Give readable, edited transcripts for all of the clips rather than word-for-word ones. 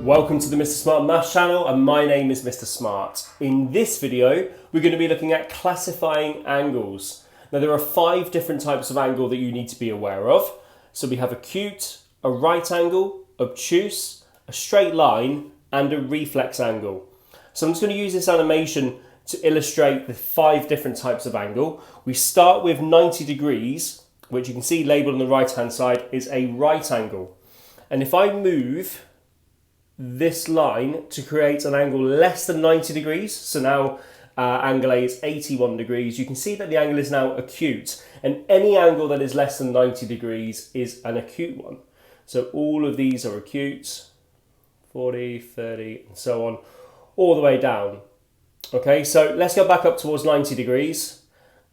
Welcome to the Mr. Smart Maths channel, and my name is Mr. Smart. In this video, we're going to be looking at classifying angles. Now there are 5 different types of angle that you need to be aware of. So we have acute, a right angle, obtuse, a straight line, and a reflex angle. So I'm just going to use this animation to illustrate the 5 different types of angle. We start with 90 degrees, which you can see labelled on the right hand side is a right angle. And if I move this line to create an angle less than 90 degrees, so now angle A is 81 degrees, you can see that the angle is now acute, and any angle that is less than 90 degrees is an acute one. So all of these are acute, 40, 30 and so on, all the way down. Okay, so let's go back up towards 90 degrees.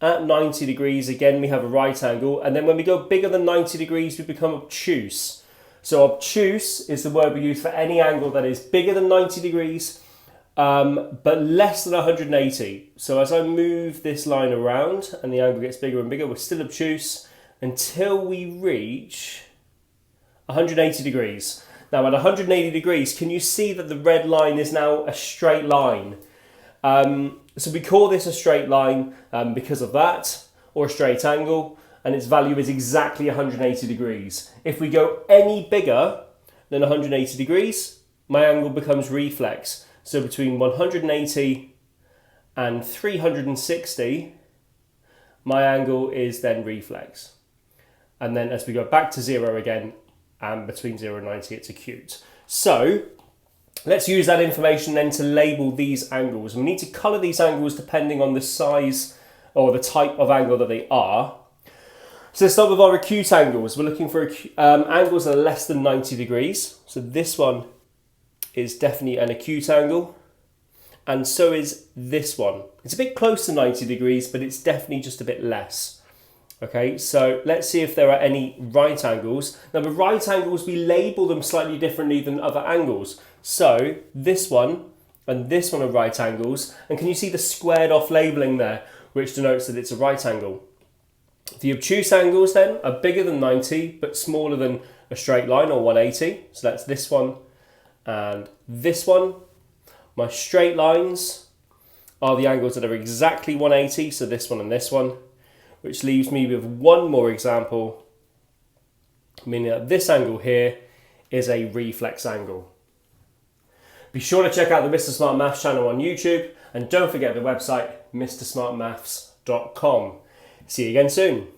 At 90 degrees again we have a right angle, and then when we go bigger than 90 degrees we become obtuse. So obtuse is the word we use for any angle that is bigger than 90 degrees, but less than 180. So as I move this line around and the angle gets bigger and bigger, we're still obtuse until we reach 180 degrees. Now at 180 degrees, can you see that the red line is now a straight line? So we call this a straight line because of that, or a straight angle, and its value is exactly 180 degrees. If we go any bigger than 180 degrees, my angle becomes reflex. So between 180 and 360, my angle is then reflex. And then as we go back to 0 again, and between 0 and 90, it's acute. So let's use that information then to label these angles. We need to colour these angles depending on the size or the type of angle that they are. So let's start with our acute angles. We're looking for angles that are less than 90 degrees. So this one is definitely an acute angle, and so is this one. It's a bit close to 90 degrees, but it's definitely just a bit less. Okay, so let's see if there are any right angles. Now the right angles, we label them slightly differently than other angles. So this one and this one are right angles, and can you see the squared off labelling there, which denotes that it's a right angle? The obtuse angles then are bigger than 90 but smaller than a straight line or 180. So that's this one and this one. My straight lines are the angles that are exactly 180, so this one and this one, which leaves me with one more example, meaning that this angle here is a reflex angle. Be sure to check out the Mr. Smart Maths channel on YouTube, and don't forget the website mrsmartmaths.com. See you again soon.